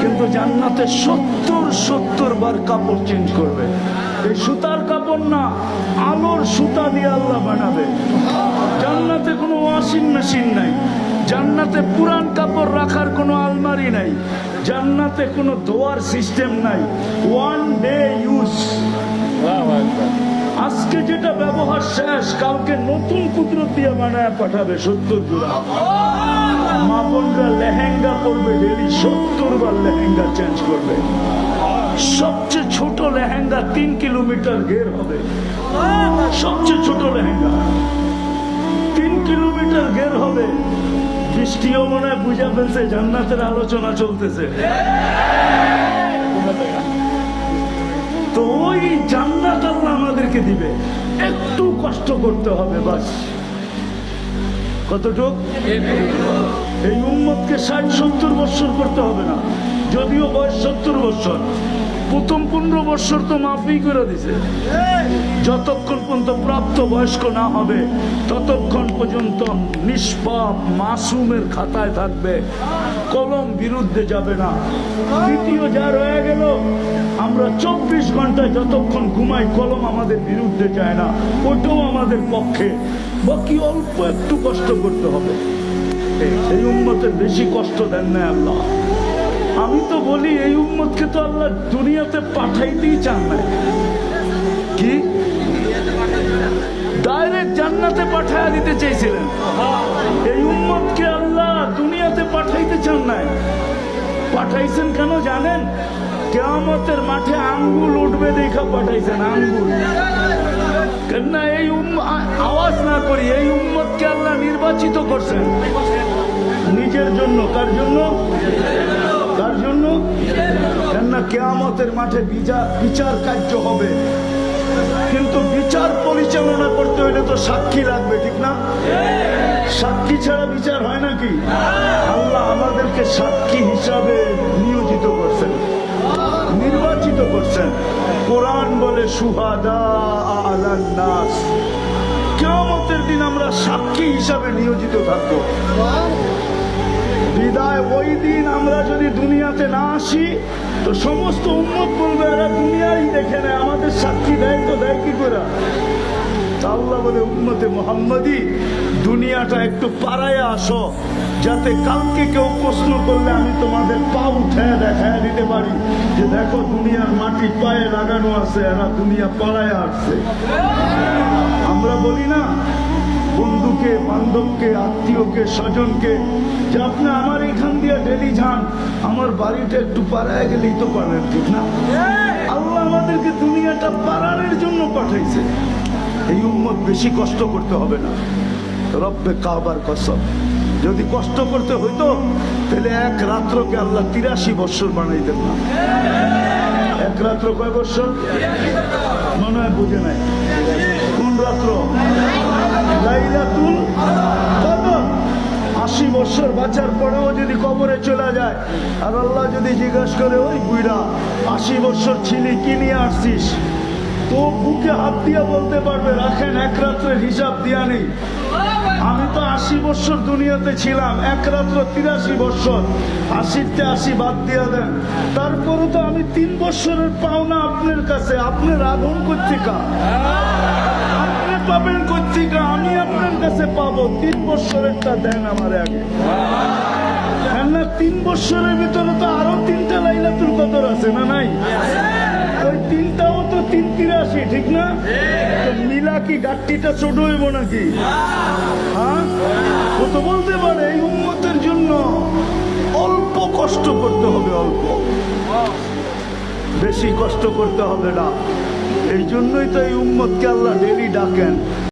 কিন্তু জান্নাতে 70 বার কাপড় চেঞ্জ করবে। এই সুতার কাপড় না, আলোর সুতা দিয়ে আল্লাহ বানাবে। জান্নাতে কোনো ওয়াশিং মেশিন নাই, জান্নাতে পুরান কাপড় রাখার কোনো আলমারি নাই, জান্নাতে কোনো ধোয়ার সিস্টেম নাই, ওয়ান ডে ইউজ। আজকে যেটা ব্যবহার শেষ, কালকে নতুন কুদরত দিয়ে বানায় পাঠাবে 70 জোড়া। মা বোনরা লেহেঙ্গা পরবে, ডেলি 70 বার লেহেঙ্গা চেঞ্জ করবে। সবচেয়ে ছোট লেহেঙ্গা 3 কিলোমিটার ঘের হবে। সবচেয়ে ছোট লেহেঙ্গা 3 কিলোমিটার ঘের হবে। বৃষ্টিও মনে হয় বুঝা ফেলছে জান্নাতের আলোচনা চলতেছে। তো ওই জান্নাত আল্লাহ আমাদেরকে দিবে, একটু কষ্ট করতে হবে বাস। কতটুক? এই উম্মতকে 60-70 বছর করতে হবে না, যদিও বয়স 70 বছর। প্রথম 15 বছর তো মাফি করে দিছে। যতক্ষণ পর্যন্ত প্রাপ্ত বয়স্ক না হবে ততক্ষণ পর্যন্ত নিষ্পাপ মাসুমের খাতায় থাকবে, কলম বিরুদ্ধে যাবে না। দ্বিতীয় যা রয়ে গেল, আমরা 24 ঘন্টায় যতক্ষণ ঘুমাই কলম আমাদের বিরুদ্ধে যায় না, ওটাও আমাদের পক্ষে। বাকি অল্প একটু কষ্ট করতে হবে। এই উম্মতের বেশি কষ্ট দেন না আল্লাহ। আমি তো বলি এই উম্মতকে তো আল্লাহ দুনিয়াতে পাঠাইতেই চান না। কি ডাইরেক্ট জান্নাতে পাঠাইয়া দিতে চেয়েছিলেন, এই উম্মতকে আল্লাহ দুনিয়াতে পাঠাইতে চান নাই। পাঠাইছেন কেন জানেন? কিয়ামতের মাঠে আঙ্গুল উঠবে দেখা পাঠাইছেন, আঙ্গুল। কেননা এই আওয়াজ না করি, এই উম্মতকে আল্লাহ নির্বাচিত করছেন নিজের জন্য। কার জন্য? কার জন্য? কেননা কিয়ামতের মাঠে বিচার কার্য হবে, কিন্তু বিচার পরিচালনা করতে হলে তো সাক্ষী লাগবে, ঠিক না? সাক্ষী ছাড়া বিচার হয় নাকি? আল্লাহ আমাদেরকে সাক্ষী হিসাবে নিয়োজিত করছেন, নির্বাচিত করছেন। কোরআন বলে শুহাদা আলান নাস, কিয়ামতের দিন আমরা সাক্ষী হিসাবে নিয়োজিত থাকবো। বিদায় ওই দিন আমরা যদি দুনিয়াতে না আসি তো সমস্ত উম্মত বলবে এরা দুনিয়াই দেখে নেয়, আমাদের সাক্ষী দেয় তো দেয় কি করে? আল্লাহ বলে উম্মতে মুহাম্মাদি দুনিয়াটা একটু পাড়ায় আসো, যাতে কালকে কেউ প্রশ্ন করলে আমি তোমাদের পা উঠে দেখায় দিতে পারি যে দেখো দুনিয়ার মাটি পায়ে লাগানো আছে, এরা দুনিয়া পাড়ায় আসছে। আমরা বলি না বন্ধুকে, বান্ধবকে, আত্মীয়কে, স্বজনকে যে আপনি আমার এখান দিয়ে ডেলি যান, আমার বাড়িটা একটু পাড়ায় গেলেই তো পারেন, ঠিক না? আল্লাহ আমাদেরকে দুনিয়াটা পাড়ানোর জন্য পাঠাইছে। এই উম্মত বেশি কষ্ট করতে হবে না। রব্বে কাবার কসম, যদি কষ্ট করতে হইতো তাহলে এক রাত্রকে আল্লাহ 83 বছর বানাইতেন না। এক রাত্র কয় বছর? মনে হয় বুঝে নাই। কোন রাত্র? লাইলাতুল কদর। 80 বছর বাঁচার পরেও যদি কবরে চলে যায় আর আল্লাহ যদি জিজ্ঞাসা করে ওই বুইড়া 80 বছর ছিলি কি নিয়ে আসছিস, তো বুকে হাত দিয়া বলতে পারবে রাখেন এক রাত্রের হিসাব দিয়া নেই, আমি তো 80 বছর দুনিয়াতে ছিলাম, এক রাত্র 83 বছর, 80-তে 80 বাদ দিয়া দেন, তারপরে তো আমি 3 বছরের পাওনা আপনার কাছে। আপনি রাধন কর্তিকা, আপনি পাবেন কর্তিকা, আমি আপনার কাছে পাবো। 3 বছরেরটা দেন আমার আগে। না 3 বছরের ভিতরে তো আরো 3টা লাইলাতুল কদর আছে না নাই? ওই 3টাও তো 383, ঠিক না? মিলা কি গাট্টিটা ছোট হইব নাকি? হ্যাঁ, ও তো বলতে পারে এই উম্মতের জন্য অল্প কষ্ট করতে হবে, অল্প, বেশি কষ্ট করতে হবে না। এই জন্যই তো এই উম্মতকে আল্লাহ ডেলি ডাকেন।